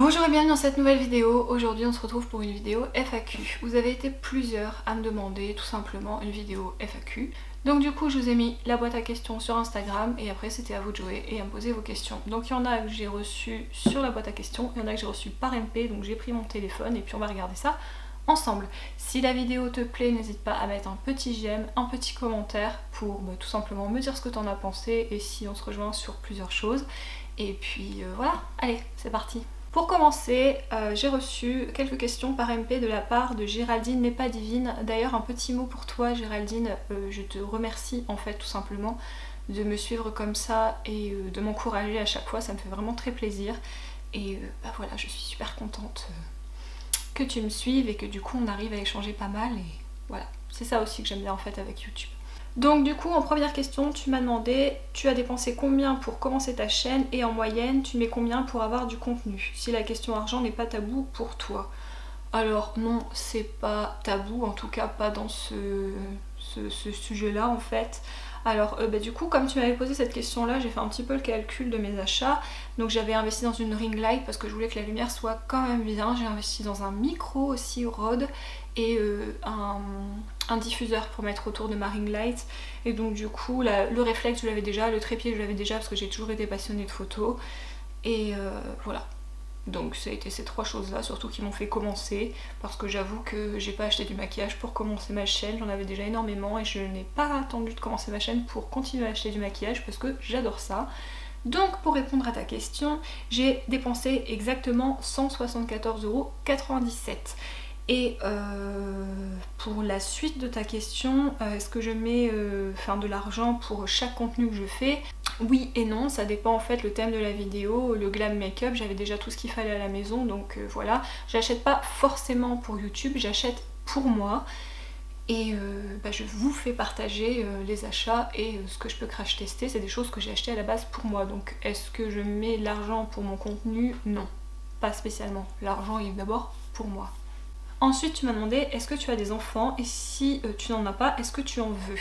Bonjour et bienvenue dans cette nouvelle vidéo. Aujourd'hui on se retrouve pour une vidéo FAQ. Vous avez été plusieurs à me demander tout simplement une vidéo FAQ. Donc du coup je vous ai mis la boîte à questions sur Instagram et après c'était à vous de jouer et à me poser vos questions. Donc il y en a que j'ai reçu sur la boîte à questions, il y en a que j'ai reçu par MP, donc j'ai pris mon téléphone et puis on va regarder ça ensemble. Si la vidéo te plaît, n'hésite pas à mettre un petit j'aime, un petit commentaire pour tout simplement me dire ce que t'en as pensé et si on se rejoint sur plusieurs choses. Et puis voilà, allez c'est parti. Pour commencer, j'ai reçu quelques questions par MP de la part de Géraldine n'est pas divine. D'ailleurs un petit mot pour toi Géraldine, je te remercie en fait tout simplement de me suivre comme ça et de m'encourager à chaque fois, ça me fait vraiment très plaisir. Et voilà, je suis super contente que tu me suives et que du coup on arrive à échanger pas mal et voilà, c'est ça aussi que j'aime bien en fait avec YouTube. Donc du coup en première question tu m'as demandé tu as dépensé combien pour commencer ta chaîne et en moyenne tu mets combien pour avoir du contenu si la question argent n'est pas tabou pour toi. Alors non c'est pas tabou, en tout cas pas dans ce sujet là en fait. Alors du coup comme tu m'avais posé cette question là j'ai fait un petit peu le calcul de mes achats. Donc j'avais investi dans une ring light parce que je voulais que la lumière soit quand même bien. J'ai investi dans un micro aussi Rode et un diffuseur pour mettre autour de ma ring light. Et donc du coup le réflexe je l'avais déjà, le trépied je l'avais déjà parce que j'ai toujours été passionnée de photos. Et voilà. Donc ça a été ces trois choses là surtout qui m'ont fait commencer, parce que j'avoue que j'ai pas acheté du maquillage pour commencer ma chaîne, j'en avais déjà énormément et je n'ai pas attendu de commencer ma chaîne pour continuer à acheter du maquillage parce que j'adore ça. Donc pour répondre à ta question, j'ai dépensé exactement 174,97 €. Et pour la suite de ta question, est-ce que je mets de l'argent pour chaque contenu que je fais? Oui et non, ça dépend en fait le thème de la vidéo. Le glam make-up, j'avais déjà tout ce qu'il fallait à la maison, donc voilà. J'achète pas forcément pour YouTube, j'achète pour moi. Et je vous fais partager les achats et ce que je peux crash tester, c'est des choses que j'ai achetées à la base pour moi. Donc est-ce que je mets l'argent pour mon contenu? Non, pas spécialement. L'argent est d'abord pour moi. Ensuite tu m'as demandé est-ce que tu as des enfants et si tu n'en as pas, est-ce que tu en veux?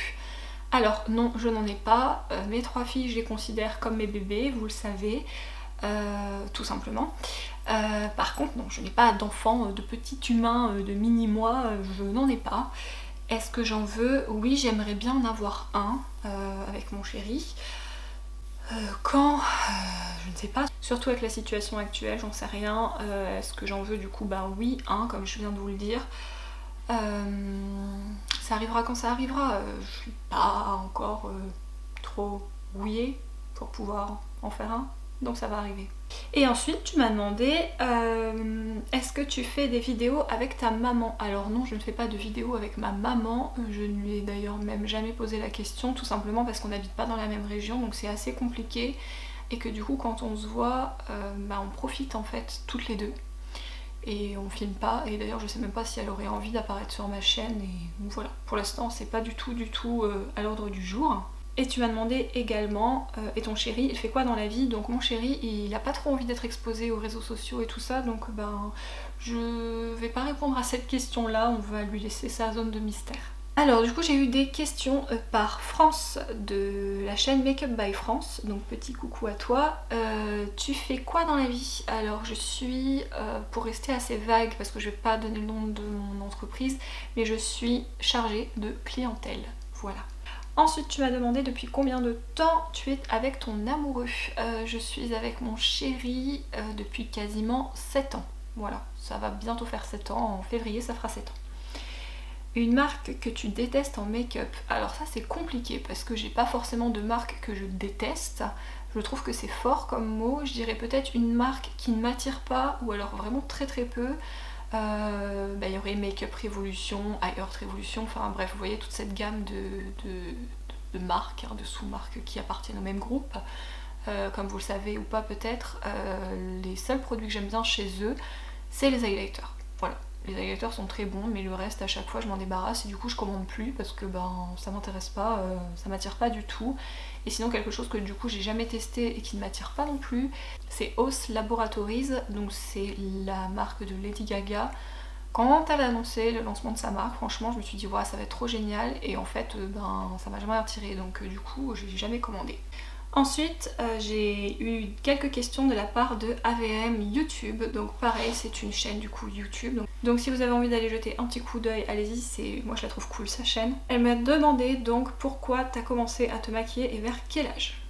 Alors non, je n'en ai pas. Mes trois filles je les considère comme mes bébés, vous le savez, tout simplement. Par contre non, je n'ai pas d'enfants, de petits humains, de mini-moi, je n'en ai pas. Est-ce que j'en veux? Oui, j'aimerais bien en avoir un avec mon chéri. Quand je ne sais pas, surtout avec la situation actuelle, j'en sais rien. Est-ce que j'en veux du coup? Ben oui, un, comme je viens de vous le dire. Ça arrivera quand ça arrivera. Je suis pas encore trop rouillée pour pouvoir en faire un, donc ça va arriver. Et ensuite tu m'as demandé est-ce que tu fais des vidéos avec ta maman? Alors non, je ne fais pas de vidéos avec ma maman, je ne lui ai d'ailleurs même jamais posé la question, tout simplement parce qu'on n'habite pas dans la même région, donc c'est assez compliqué et que du coup quand on se voit, on profite en fait toutes les deux. Et on filme pas, et d'ailleurs je sais même pas si elle aurait envie d'apparaître sur ma chaîne, et voilà, pour l'instant c'est pas du tout à l'ordre du jour. Et tu m'as demandé également, et ton chéri il fait quoi dans la vie? Donc mon chéri il a pas trop envie d'être exposé aux réseaux sociaux et tout ça, donc je vais pas répondre à cette question là, on va lui laisser sa zone de mystère. Alors du coup j'ai eu des questions par France de la chaîne Make Up by France, donc petit coucou à toi. Tu fais quoi dans la vie? Alors je suis, pour rester assez vague parce que je vais pas donner le nom de mon entreprise, mais je suis chargée de clientèle, voilà. Ensuite tu m'as demandé depuis combien de temps tu es avec ton amoureux. Je suis avec mon chéri depuis quasiment 7 ans, voilà, ça va bientôt faire 7 ans, en février ça fera 7 ans. Une marque que tu détestes en make-up. Alors ça c'est compliqué parce que j'ai pas forcément de marque que je déteste. Je trouve que c'est fort comme mot. Je dirais peut-être une marque qui ne m'attire pas, ou alors vraiment très très peu. Il y aurait Make-up Revolution, iHeart Revolution, enfin bref, vous voyez toute cette gamme de marques, de sous-marques qui appartiennent au même groupe. Comme vous le savez ou pas peut-être, les seuls produits que j'aime bien chez eux, c'est les highlighters. Voilà. Les highlighters sont très bons, mais le reste à chaque fois je m'en débarrasse et du coup je commande plus parce que ça m'intéresse pas, ça m'attire pas du tout. Et sinon quelque chose que du coup j'ai jamais testé et qui ne m'attire pas non plus, c'est Haus Laboratories, donc c'est la marque de Lady Gaga. Quand elle a annoncé le lancement de sa marque, franchement je me suis dit ouais, ça va être trop génial, et en fait ça m'a jamais attiré, donc du coup j'ai jamais commandé. Ensuite, j'ai eu quelques questions de la part de AVM YouTube, donc pareil, c'est une chaîne du coup YouTube. Donc si vous avez envie d'aller jeter un petit coup d'œil, allez-y, moi je la trouve cool sa chaîne. Elle m'a demandé donc pourquoi t'as commencé à te maquiller et vers quel âge.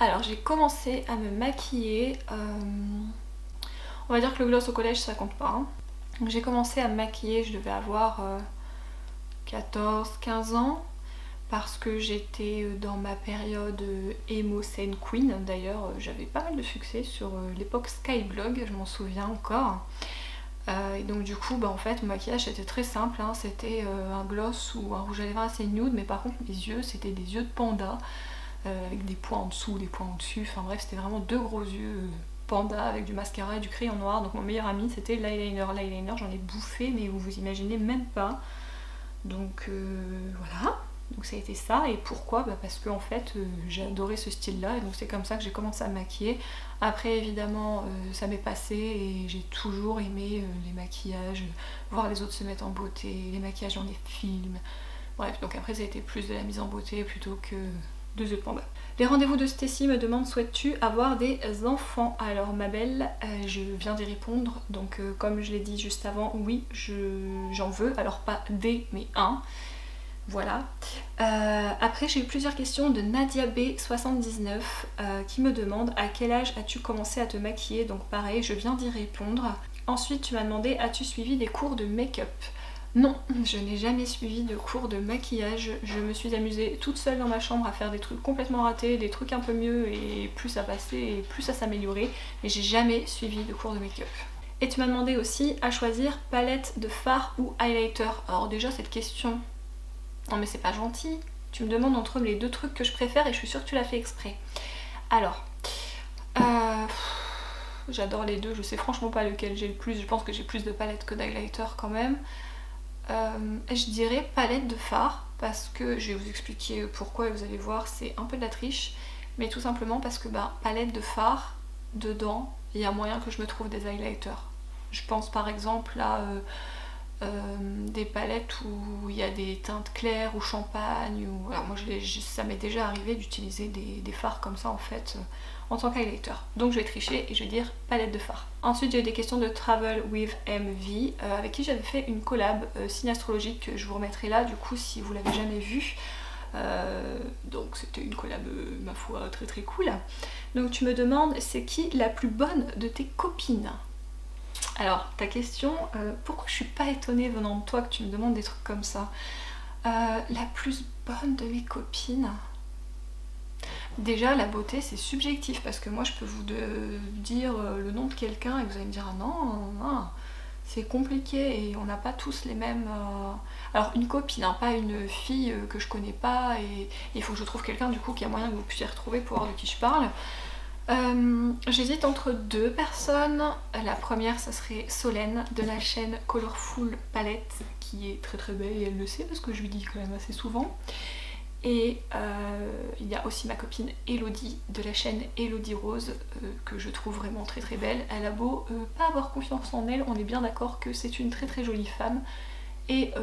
Alors j'ai commencé à me maquiller, on va dire que le gloss au collège ça compte pas. Hein. Donc j'ai commencé à me maquiller, je devais avoir 14-15 ans. Parce que j'étais dans ma période emo scene queen. D'ailleurs j'avais pas mal de succès sur l'époque Skyblog, je m'en souviens encore. Et donc du coup en fait mon maquillage c'était très simple, hein. C'était un gloss ou un rouge à lèvres assez nude, mais par contre mes yeux c'était des yeux de panda avec des points en dessous, des points au-dessus, enfin bref c'était vraiment deux gros yeux panda avec du mascara et du crayon noir. Donc mon meilleur ami c'était l'eyeliner. L'eyeliner j'en ai bouffé mais vous vous imaginez même pas. Donc voilà. Donc ça a été ça, et pourquoi? Parce que en fait j'ai adoré ce style là, et donc c'est comme ça que j'ai commencé à me maquiller. Après évidemment ça m'est passé et j'ai toujours aimé les maquillages, voir les autres se mettre en beauté, les maquillages dans les films, bref, donc après ça a été plus de la mise en beauté plutôt que de yeux de panda. Les rendez-vous de Stécie me demandent souhaites-tu avoir des enfants? Alors ma belle, je viens d'y répondre, donc comme je l'ai dit juste avant, oui j'en veux, alors pas des mais un. Voilà. Après j'ai eu plusieurs questions de Nadia B79 qui me demande à quel âge as-tu commencé à te maquiller, donc pareil je viens d'y répondre. Ensuite tu m'as demandé as-tu suivi des cours de make-up? Non, je n'ai jamais suivi de cours de maquillage, je me suis amusée toute seule dans ma chambre à faire des trucs complètement ratés, des trucs un peu mieux et plus ça passait et plus ça s'améliorait, mais j'ai jamais suivi de cours de make-up. Et tu m'as demandé aussi à choisir palette de fard ou highlighter. Alors déjà cette question... Non mais c'est pas gentil, tu me demandes entre les deux trucs que je préfère et je suis sûre que tu l'as fait exprès. Alors, j'adore les deux, je sais franchement pas lequel j'ai le plus, je pense que j'ai plus de palettes que d'highlighter quand même. Je dirais palette de fard, parce que je vais vous expliquer pourquoi et vous allez voir c'est un peu de la triche, mais tout simplement parce que palette de fard, dedans il y a moyen que je me trouve des highlighters. Je pense par exemple à... des palettes où il y a des teintes claires ou champagne ou... Alors moi ça m'est déjà arrivé d'utiliser des fards comme ça en fait en tant qu'highlighter. Donc je vais tricher et je vais dire palette de fard. Ensuite j'ai eu des questions de Travel with MV avec qui j'avais fait une collab signe astrologique que je vous remettrai là du coup si vous l'avez jamais vue. Donc c'était une collab ma foi très très cool. Donc tu me demandes c'est qui la plus bonne de tes copines? Alors, ta question, pourquoi je suis pas étonnée venant de toi que tu me demandes des trucs comme ça? La plus bonne de mes copines? Déjà, la beauté c'est subjectif parce que moi je peux vous dire le nom de quelqu'un et vous allez me dire ah non, non c'est compliqué et on n'a pas tous les mêmes... Alors une copine, hein, pas une fille que je connais pas, et il faut que je trouve quelqu'un du coup qui a moyen que vous puissiez retrouver pour voir de qui je parle. J'hésite entre deux personnes. La première ça serait Solène de la chaîne Colorful Palette qui est très très belle et elle le sait parce que je lui dis quand même assez souvent. Et il y a aussi ma copine Elodie de la chaîne Elodie Rose que je trouve vraiment très très belle. Elle a beau pas avoir confiance en elle, on est bien d'accord que c'est une très très jolie femme et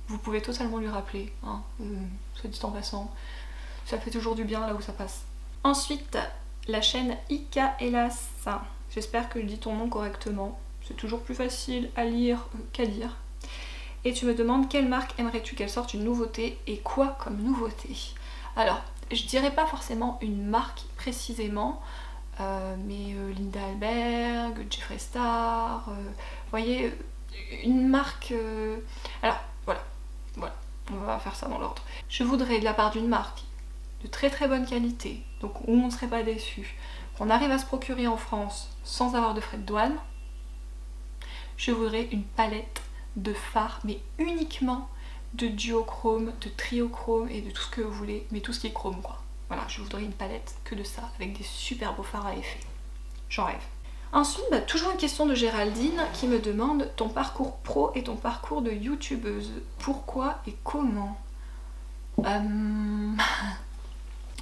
vous pouvez totalement lui rappeler, hein, soit dit en passant, ça fait toujours du bien là où ça passe. Ensuite la chaîne Ika Hélas, j'espère que je dis ton nom correctement, c'est toujours plus facile à lire qu'à dire. Et tu me demandes quelle marque aimerais-tu qu'elle sorte une nouveauté et quoi comme nouveauté? Alors, je dirais pas forcément une marque précisément, mais Linda Alberg, Jeffree Star, vous voyez, une marque... Alors, voilà, on va faire ça dans l'ordre. Je voudrais de la part d'une marque de très très bonne qualité, donc où on ne serait pas déçu, qu'on arrive à se procurer en France sans avoir de frais de douane. Je voudrais une palette de fard, mais uniquement de duochrome, de triochrome et de tout ce que vous voulez, mais tout ce qui est chrome quoi. Voilà, je voudrais une palette que de ça, avec des super beaux fards à effet. J'en rêve. Ensuite, toujours une question de Géraldine qui me demande ton parcours pro et ton parcours de youtubeuse. Pourquoi et comment?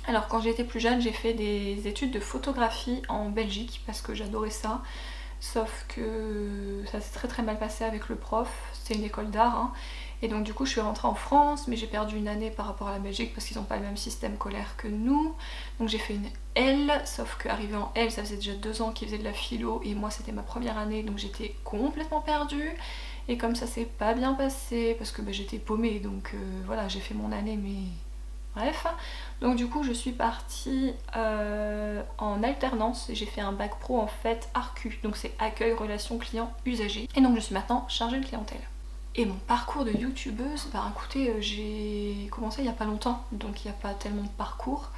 Alors quand j'étais plus jeune, j'ai fait des études de photographie en Belgique parce que j'adorais ça. Sauf que ça s'est très très mal passé avec le prof, c'était une école d'art, hein, Et donc du coup je suis rentrée en France, mais j'ai perdu une année par rapport à la Belgique parce qu'ils n'ont pas le même système scolaire que nous. Donc j'ai fait une L, sauf qu'arrivée en L, ça faisait déjà 2 ans qu'ils faisaient de la philo et moi c'était ma première année, donc j'étais complètement perdue. Et comme ça s'est pas bien passé, parce que j'étais paumée, donc voilà, j'ai fait mon année, mais bref. Donc du coup je suis partie en alternance et j'ai fait un bac pro en fait ARCU, donc c'est accueil, relations clients, usagers. Et donc je suis maintenant chargée de clientèle. Et mon parcours de youtubeuse, bah écoutez, j'ai commencé il n'y a pas longtemps, donc il n'y a pas tellement de parcours.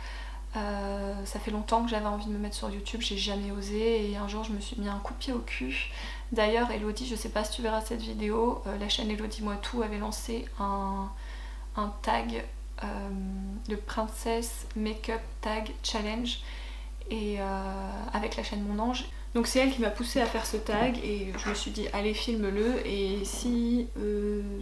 Ça fait longtemps que j'avais envie de me mettre sur YouTube, j'ai jamais osé et un jour je me suis mis un coup de pied au cul. D'ailleurs Elodie, je sais pas si tu verras cette vidéo, la chaîne Elodie Moi Tout avait lancé un tag de Princess Makeup Tag Challenge et avec la chaîne Mon Ange. Donc c'est elle qui m'a poussée à faire ce tag et je me suis dit allez filme-le et si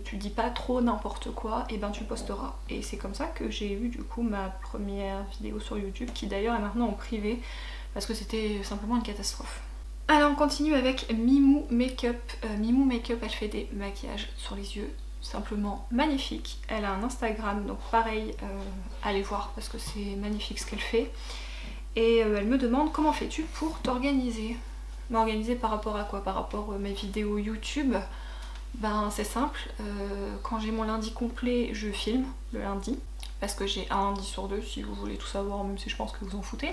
tu dis pas trop n'importe quoi et ben tu le posteras. Et c'est comme ça que j'ai eu du coup ma première vidéo sur YouTube qui d'ailleurs est maintenant en privé parce que c'était simplement une catastrophe. Alors on continue avec Mimou Makeup. Mimou Makeup elle fait des maquillages sur les yeux simplement magnifiques. Elle a un Instagram donc pareil allez voir parce que c'est magnifique ce qu'elle fait. Et elle me demande comment fais-tu pour t'organiser. M'organiser par rapport à quoi? Par rapport à mes vidéos YouTube. Ben c'est simple, quand j'ai mon lundi complet je filme le lundi. Parce que j'ai un lundi sur 2 si vous voulez tout savoir, même si je pense que vous en foutez.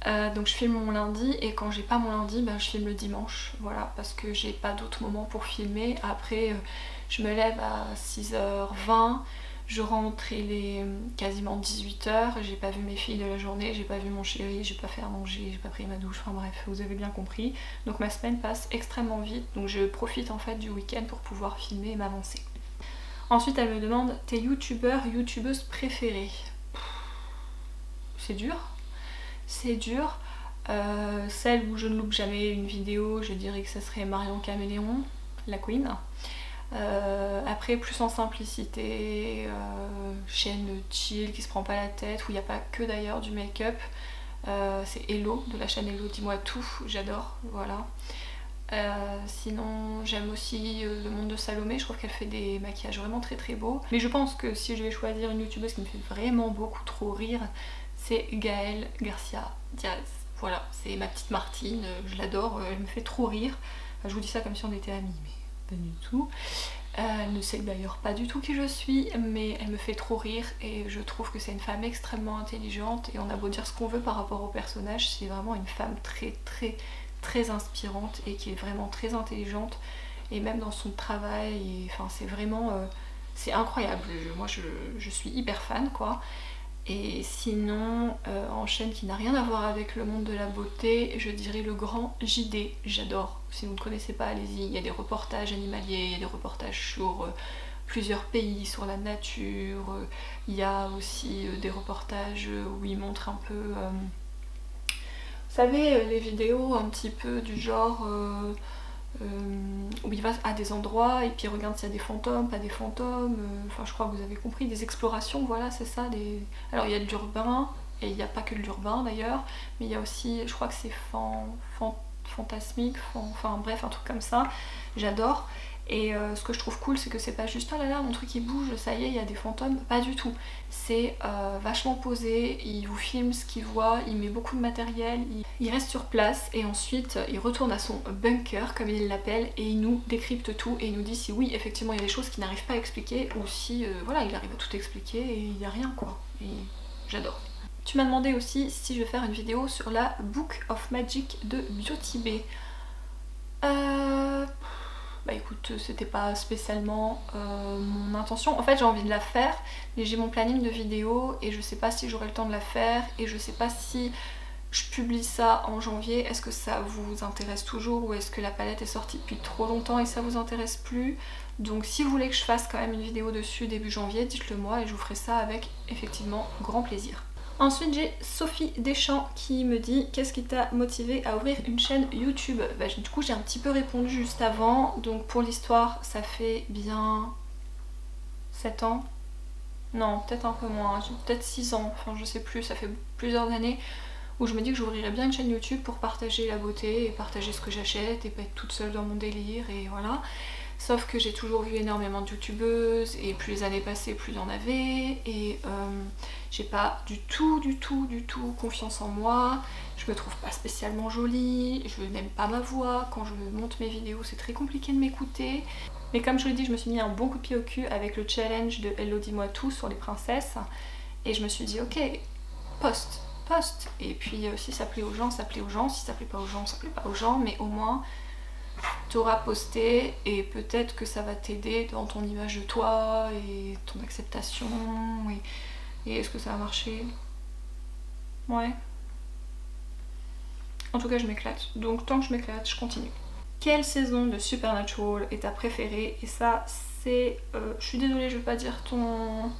Donc je filme mon lundi et quand j'ai pas mon lundi ben je filme le dimanche. Voilà, parce que j'ai pas d'autre moment pour filmer. Après je me lève à 6h20. Je rentre, il est quasiment 18h, j'ai pas vu mes filles de la journée, j'ai pas vu mon chéri, j'ai pas fait à manger, j'ai pas pris ma douche, enfin bref, vous avez bien compris. Donc ma semaine passe extrêmement vite, donc je profite en fait du week-end pour pouvoir filmer et m'avancer. Ensuite elle me demande tes youtubeurs, youtubeuses préférées. C'est dur, c'est dur. Celle où je ne loupe jamais une vidéo, je dirais que ça serait Marion Caméléon, la queen. Après plus en simplicité, chaîne chill qui se prend pas la tête, où il n'y a pas que d'ailleurs du make-up, c'est Hello de la chaîne Hello Dis-moi tout, j'adore, voilà. Sinon j'aime aussi le monde de Salomé, je trouve qu'elle fait des maquillages vraiment très très beaux. Mais je pense que si je vais choisir une youtubeuse qui me fait vraiment beaucoup trop rire, c'est Gaëlle Garcia Diaz. Voilà, c'est ma petite Martine, je l'adore, elle me fait trop rire. Enfin, je vous dis ça comme si on était amis, mais pas du tout. Elle ne sait d'ailleurs pas du tout qui je suis, mais elle me fait trop rire et je trouve que c'est une femme extrêmement intelligente et on a beau dire ce qu'on veut par rapport au personnage, c'est vraiment une femme très très très inspirante et qui est vraiment très intelligente et même dans son travail, et, enfin c'est vraiment c'est incroyable. Moi je suis hyper fan quoi. Et sinon, en chaîne qui n'a rien à voir avec le monde de la beauté, je dirais le grand JD, j'adore. Si vous ne connaissez pas, allez-y, il y a des reportages animaliers, il y a des reportages sur plusieurs pays, sur la nature, il y a aussi des reportages où ils montrent un peu, vous savez, les vidéos un petit peu du genre où il va à des endroits et puis il regarde s'il y a des fantômes, pas des fantômes, enfin je crois que vous avez compris, des explorations, voilà c'est ça. Alors il y a de l'urbain et il n'y a pas que de l'urbain d'ailleurs, mais il y a aussi, je crois que c'est fantasmique, enfin bref un truc comme ça, j'adore. Et ce que je trouve cool c'est que c'est pas juste oh là là mon truc il bouge, ça y est il y a des fantômes, pas du tout. C'est vachement posé, il vous filme ce qu'il voit, il met beaucoup de matériel, il reste sur place et ensuite il retourne à son bunker comme il l'appelle et il nous décrypte tout et il nous dit si oui effectivement il y a des choses qu'il n'arrive pas à expliquer ou si voilà il arrive à tout expliquer et il n'y a rien quoi. Et j'adore. Tu m'as demandé aussi si je vais faire une vidéo sur la Book of Magic de Beauty Bay. Bah écoute, c'était pas spécialement mon intention. En fait j'ai envie de la faire, mais j'ai mon planning de vidéos et je sais pas si j'aurai le temps de la faire et je sais pas si je publie ça en janvier. Est-ce que ça vous intéresse toujours ou est-ce que la palette est sortie depuis trop longtemps et ça vous intéresse plus? Donc si vous voulez que je fasse quand même une vidéo dessus début janvier, dites-le moi et je vous ferai ça avec effectivement grand plaisir. Ensuite j'ai Sophie Deschamps qui me dit qu'est-ce qui t'a motivé à ouvrir une chaîne YouTube. Bah, du coup j'ai un petit peu répondu juste avant, donc pour l'histoire ça fait bien 7 ans, non peut-être un peu moins, peut-être 6 ans, enfin je sais plus, ça fait plusieurs années où je me dis que j'ouvrirais bien une chaîne YouTube pour partager la beauté et partager ce que j'achète et pas être toute seule dans mon délire et voilà. Sauf que j'ai toujours vu énormément de youtubeuses et plus les années passaient, plus il y en avait. Et j'ai pas du tout confiance en moi. Je me trouve pas spécialement jolie, je n'aime pas ma voix. Quand je monte mes vidéos, c'est très compliqué de m'écouter. Mais comme je vous l'ai dit, je me suis mis un bon coup de pied au cul avec le challenge de Hello dis-moi tout sur les princesses. Et je me suis dit ok, poste. Et puis si ça plaît aux gens, ça plaît aux gens. Si ça plaît pas aux gens, ça plaît pas aux gens. Mais au moins, t'auras posté et peut-être que ça va t'aider dans ton image de toi et ton acceptation. Et est-ce que ça va marcher? Ouais. En tout cas, je m'éclate. Donc tant que je m'éclate, je continue. Quelle saison de Supernatural est ta préférée? Et ça, c'est... je suis désolée, je vais pas dire ton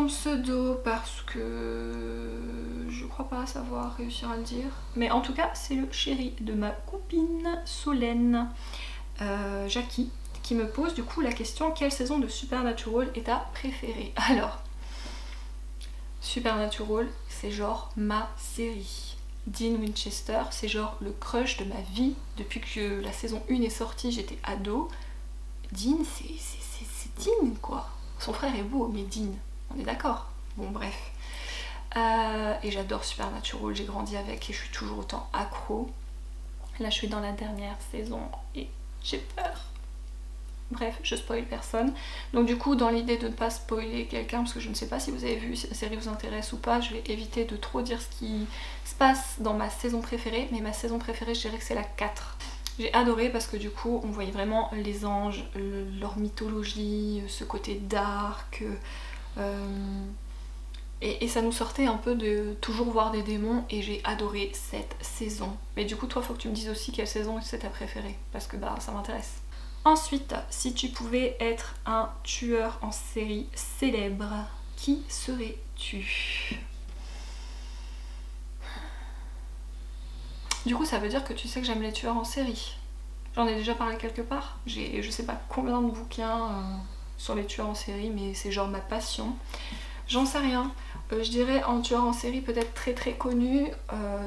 pseudo parce que je crois pas savoir réussir à le dire. Mais en tout cas, c'est le chéri de ma copine Solène, Jackie, qui me pose du coup la question: quelle saison de Supernatural est ta préférée? Alors, Supernatural, c'est genre ma série. Dean Winchester, c'est genre le crush de ma vie. Depuis que la saison 1 est sortie, j'étais ado. Dean, c'est Dean quoi. Son frère est beau, mais Dean, on est d'accord. Bon bref. Et j'adore Supernatural, j'ai grandi avec et je suis toujours autant accro. Là je suis dans la dernière saison et j'ai peur. Bref, je spoil personne. Donc du coup, dans l'idée de ne pas spoiler quelqu'un, parce que je ne sais pas si vous avez vu, si la série vous intéresse ou pas, je vais éviter de trop dire ce qui se passe dans ma saison préférée. Mais ma saison préférée, je dirais que c'est la 4. J'ai adoré parce que du coup, on voyait vraiment les anges, leur mythologie, ce côté dark. Et ça nous sortait un peu de toujours voir des démons et j'ai adoré cette saison. Mais du coup, toi, faut que tu me dises aussi quelle saison c'est ta préférée, parce que bah ça m'intéresse. Ensuite, si tu pouvais être un tueur en série célèbre, qui serais-tu? Du coup, ça veut dire que tu sais que j'aime les tueurs en série. J'en ai déjà parlé quelque part. J'ai je sais pas combien de bouquins sur les tueurs en série, mais c'est genre ma passion. J'en sais rien. Je dirais en tueur en série peut-être très connu,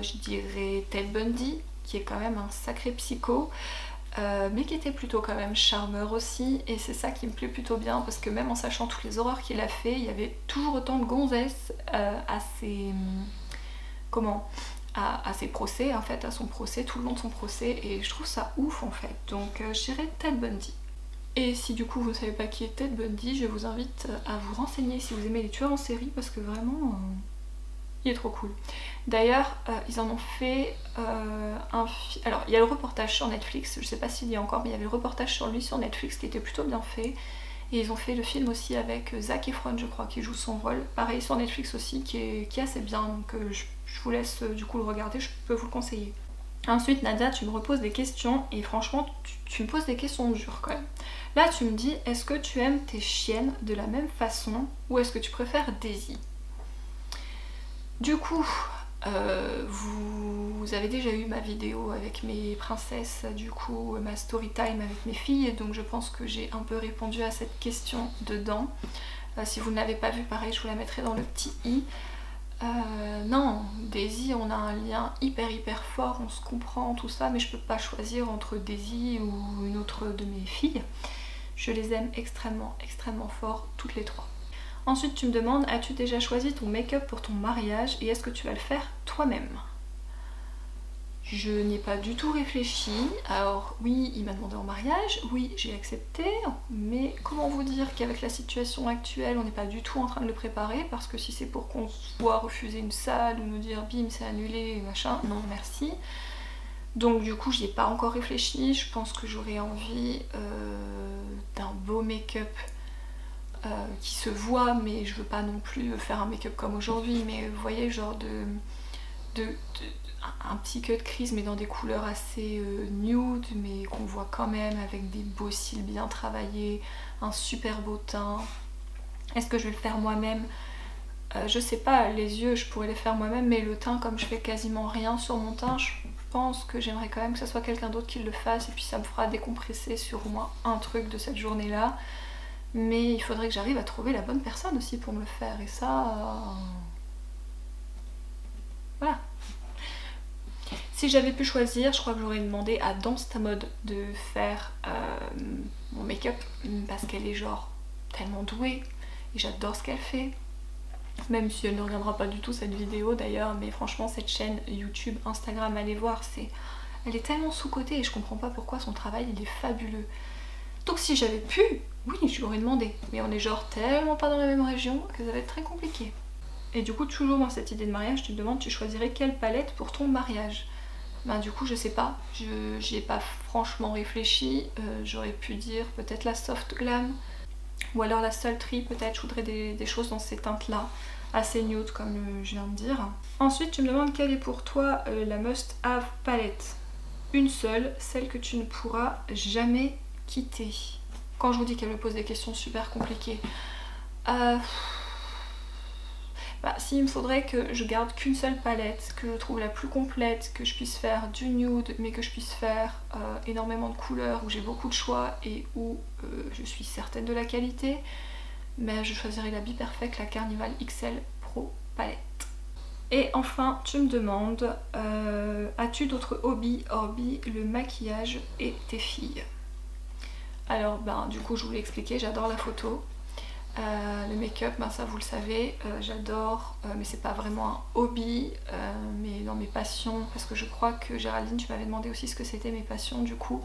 je dirais Ted Bundy, qui est quand même un sacré psycho. Mais qui était plutôt quand même charmeur aussi, et c'est ça qui me plaît plutôt bien parce que même en sachant toutes les horreurs qu'il a fait, il y avait toujours autant de gonzesses à ses procès, en fait, à son procès, tout le long de son procès, et je trouve ça ouf en fait. Donc je dirais Ted Bundy. Et si du coup vous ne savez pas qui est Ted Bundy, je vous invite à vous renseigner si vous aimez les tueurs en série parce que vraiment il est trop cool. D'ailleurs, ils en ont fait un film. Alors, il y a le reportage sur Netflix, je sais pas s'il y a encore, mais il y avait le reportage sur lui sur Netflix qui était plutôt bien fait. Et ils ont fait le film aussi avec Zac Efron, je crois, qui joue son rôle. Pareil sur Netflix aussi, qui est assez bien. Donc, je vous laisse du coup le regarder, je peux vous le conseiller. Ensuite, Nadia, tu me reposes des questions et franchement, tu me poses des questions dures quand même. Là, tu me dis, est-ce que tu aimes tes chiennes de la même façon ou est-ce que tu préfères Daisy? Du coup, vous avez déjà eu ma vidéo avec mes princesses, du coup ma story time avec mes filles, donc je pense que j'ai un peu répondu à cette question dedans. Si vous ne l'avez pas vue, pareil, je vous la mettrai dans le petit i. Non, Daisy, on a un lien hyper fort, on se comprend, tout ça, mais je peux pas choisir entre Daisy ou une autre de mes filles. Je les aime extrêmement fort, toutes les trois. Ensuite, tu me demandes, as-tu déjà choisi ton make-up pour ton mariage et est-ce que tu vas le faire toi-même? Je n'ai pas du tout réfléchi. Alors oui, il m'a demandé en mariage, oui, j'ai accepté, mais comment vous dire qu'avec la situation actuelle, on n'est pas du tout en train de le préparer, parce que si c'est pour qu'on soit refuser une salle ou nous dire bim, c'est annulé, machin, non merci. Donc du coup, j'y ai pas encore réfléchi. Je pense que j'aurais envie d'un beau make-up qui se voit, mais je veux pas non plus faire un make-up comme aujourd'hui, mais vous voyez, genre un petit cut crease mais dans des couleurs assez nude, mais qu'on voit quand même, avec des beaux cils bien travaillés, un super beau teint. Est-ce que je vais le faire moi-même? Je sais pas, les yeux je pourrais les faire moi-même, mais le teint, comme je fais quasiment rien sur mon teint, je pense que j'aimerais quand même que ce soit quelqu'un d'autre qui le fasse, et puis ça me fera décompresser sur au moins un truc de cette journée là. Mais il faudrait que j'arrive à trouver la bonne personne aussi pour me le faire, et ça... Voilà. Si j'avais pu choisir, je crois que j'aurais demandé à Danse ta mode de faire mon make-up parce qu'elle est genre tellement douée et j'adore ce qu'elle fait. Même si elle ne regardera pas du tout cette vidéo d'ailleurs, mais franchement cette chaîne YouTube, Instagram, allez voir, elle est tellement sous-cotée et je comprends pas pourquoi son travail il est fabuleux. Donc si j'avais pu, oui je lui aurais demandé, mais on est genre tellement pas dans la même région que ça va être très compliqué. Et du coup toujours dans cette idée de mariage, tu te demandes tu choisirais quelle palette pour ton mariage. Ben du coup je sais pas, j'y ai pas franchement réfléchi, j'aurais pu dire peut-être la Soft Glam, ou alors la Sultry peut-être, je voudrais des choses dans ces teintes là, assez nude comme je viens de dire. Ensuite tu me demandes quelle est pour toi la must have palette. Une seule, celle que tu ne pourras jamais quitter. Quand je vous dis qu'elle me pose des questions super compliquées, s'il me faudrait que je garde qu'une seule palette, que je trouve la plus complète, que je puisse faire du nude, mais que je puisse faire énormément de couleurs, où j'ai beaucoup de choix et où je suis certaine de la qualité, mais je choisirais la Bi-Perfect, la Carnival XL Pro Palette. Et enfin, tu me demandes, as-tu d'autres hobbies hormis le maquillage et tes filles? Alors, du coup, je vous l'ai expliqué, j'adore la photo. Le make-up, ça vous le savez, j'adore, mais c'est pas vraiment un hobby, mais dans mes passions, parce que je crois que Géraldine, tu m'avais demandé aussi ce que c'était mes passions, du coup,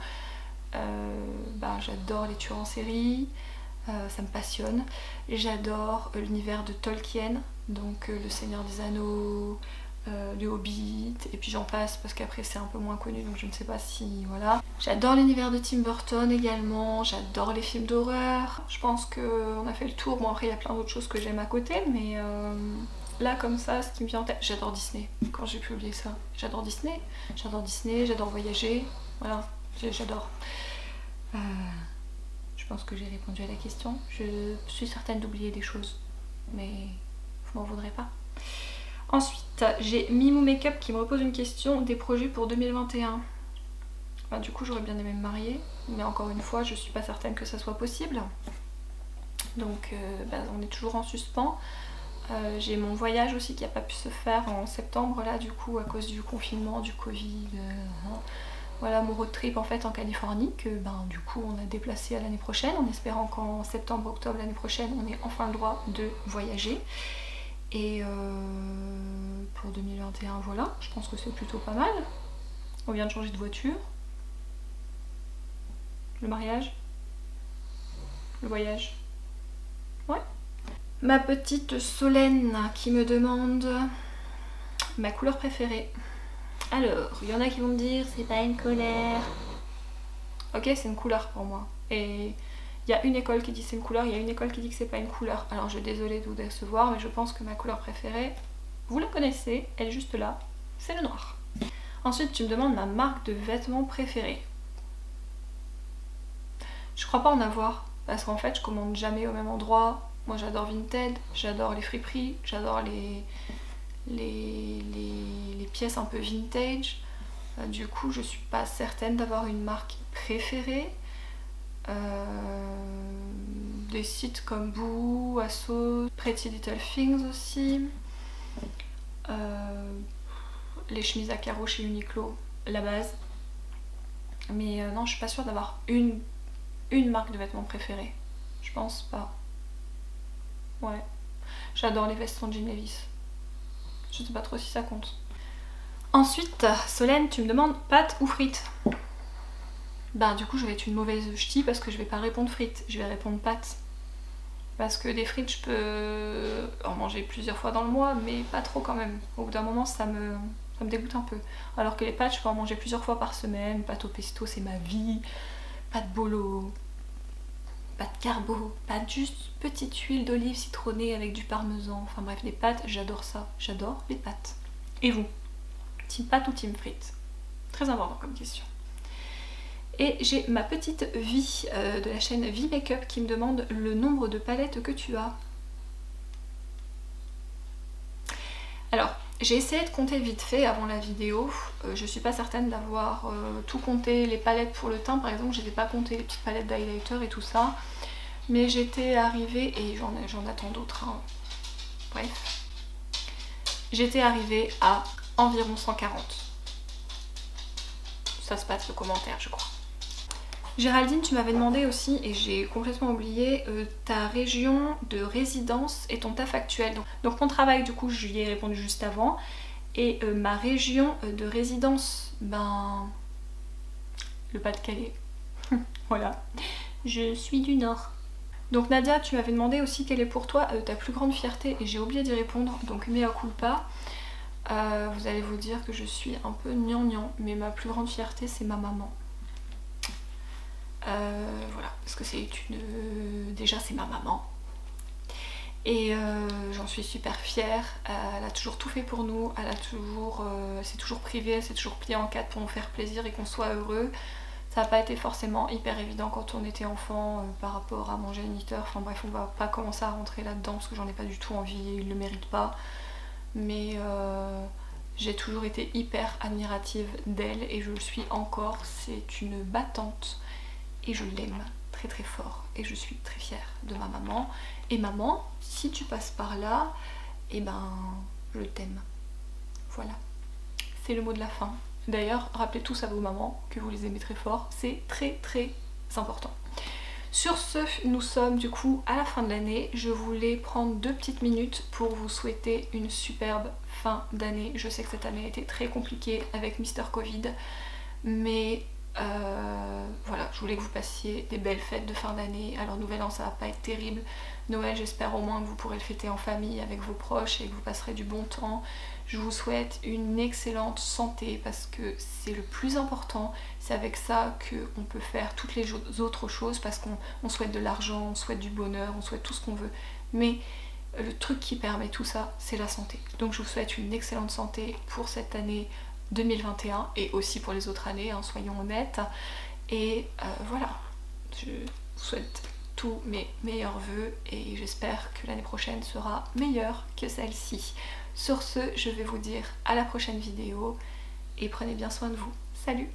j'adore les tueurs en série, ça me passionne, et j'adore l'univers de Tolkien, donc le Seigneur des Anneaux, le Hobbit, et puis j'en passe parce qu'après c'est un peu moins connu donc je ne sais pas si voilà. J'adore l'univers de Tim Burton également, j'adore les films d'horreur, je pense qu'on a fait le tour. Bon après il y a plein d'autres choses que j'aime à côté, mais là comme ça ce qui me vient en tête, j'adore Disney, quand j'ai publié ça, j'adore Disney, j'adore voyager, voilà, j'adore. Je pense que j'ai répondu à la question, je suis certaine d'oublier des choses, mais vous m'en voudrez pas. Ensuite, j'ai Mimou Makeup qui me repose une question, des projets pour 2021. Du coup, j'aurais bien aimé me marier, mais encore une fois, je suis pas certaine que ça soit possible. Donc, on est toujours en suspens. J'ai mon voyage aussi qui n'a pas pu se faire en septembre, là, du coup, à cause du confinement, du Covid. Voilà, mon road trip en fait en Californie, que du coup, on a déplacé à l'année prochaine, en espérant qu'en septembre-octobre l'année prochaine, on ait enfin le droit de voyager. Et pour 2021, voilà, je pense que c'est plutôt pas mal. On vient de changer de voiture. Le mariage. Le voyage. Ouais. Ma petite Solène qui me demande ma couleur préférée. Alors, il y en a qui vont me dire c'est pas une colère. Ok, c'est une couleur pour moi. Et il y a une école qui dit c'est une couleur, il y a une école qui dit que c'est pas une couleur. Alors je suis désolée de vous décevoir, mais je pense que ma couleur préférée, vous la connaissez, elle est juste là, c'est le noir. Ensuite tu me demandes ma marque de vêtements préférée. Je crois pas en avoir, parce qu'en fait je commande jamais au même endroit. Moi j'adore Vinted, j'adore les friperies, j'adore les pièces un peu vintage. Du coup je suis pas certaine d'avoir une marque préférée. Des sites comme Boo, Asos, Pretty Little Things aussi, les chemises à carreaux chez Uniqlo, la base. Mais non, je suis pas sûre d'avoir une marque de vêtements préférée. Je pense pas. Ouais. J'adore les vestes en jean Levi's. Je sais pas trop si ça compte. Ensuite, Solène, tu me demandes pâtes ou frites? Du coup je vais être une mauvaise ch'ti parce que je vais pas répondre frites, je vais répondre pâtes. Parce que des frites je peux en manger plusieurs fois dans le mois, mais pas trop quand même. Au bout d'un moment ça me dégoûte un peu. Alors que les pâtes je peux en manger plusieurs fois par semaine, pâtes au pesto c'est ma vie, pâtes bolo, pâtes carbo, pâtes juste petite huile d'olive citronnée avec du parmesan, enfin bref les pâtes j'adore ça, j'adore les pâtes. Et vous? Team pâtes ou team frites? Très important comme question. Et j'ai ma petite Vie de la chaîne Vie Makeup qui me demande le nombre de palettes que tu as. Alors, j'ai essayé de compter vite fait avant la vidéo. Je suis pas certaine d'avoir tout compté. Les palettes pour le teint, par exemple, je n'ai pas compté les petites palettes d'highlighter et tout ça. Mais j'étais arrivée, et j'en attends d'autres. Hein. Bref. J'étais arrivée à environ 140. Ça se passe le commentaire, je crois. Géraldine, tu m'avais demandé aussi, et j'ai complètement oublié, ta région de résidence et ton taf actuel. Donc mon travail, du coup, je lui ai répondu juste avant. Et ma région de résidence, ben... le Pas-de-Calais. Voilà. Je suis du Nord. Donc Nadia, tu m'avais demandé aussi quelle est pour toi ta plus grande fierté, et j'ai oublié d'y répondre, donc mea culpa. Vous allez vous dire que je suis un peu gnangnan, mais ma plus grande fierté, c'est ma maman. Voilà, parce que c'est une... Déjà, c'est ma maman. Et j'en suis super fière. Elle a toujours tout fait pour nous. Elle a toujours... c'est toujours privé, elle s'est toujours pliée en quatre pour nous faire plaisir et qu'on soit heureux. Ça n'a pas été forcément hyper évident quand on était enfant par rapport à mon géniteur. Enfin bref, on va pas commencer à rentrer là-dedans parce que j'en ai pas du tout envie et il le mérite pas. Mais j'ai toujours été hyper admirative d'elle et je le suis encore. C'est une battante. Et je l'aime très très fort et je suis très fière de ma maman. Et maman, si tu passes par là, eh ben je t'aime. Voilà, c'est le mot de la fin. D'ailleurs, rappelez tous à vos mamans que vous les aimez très fort, c'est très très important. Sur ce, nous sommes du coup à la fin de l'année. Je voulais prendre 2 petites minutes pour vous souhaiter une superbe fin d'année. Je sais que cette année a été très compliquée avec Mister Covid, mais voilà, je voulais que vous passiez des belles fêtes de fin d'année. Alors Nouvel An, ça va pas être terrible. Noël, j'espère au moins que vous pourrez le fêter en famille avec vos proches et que vous passerez du bon temps. Je vous souhaite une excellente santé parce que c'est le plus important. C'est avec ça qu'on peut faire toutes les autres choses, parce qu'on souhaite de l'argent, on souhaite du bonheur, on souhaite tout ce qu'on veut. Mais le truc qui permet tout ça, c'est la santé. Donc je vous souhaite une excellente santé pour cette année 2021 et aussi pour les autres années, hein, soyons honnêtes. Et voilà, je vous souhaite tous mes meilleurs vœux et j'espère que l'année prochaine sera meilleure que celle-ci. Sur ce, je vais vous dire à la prochaine vidéo et prenez bien soin de vous. Salut!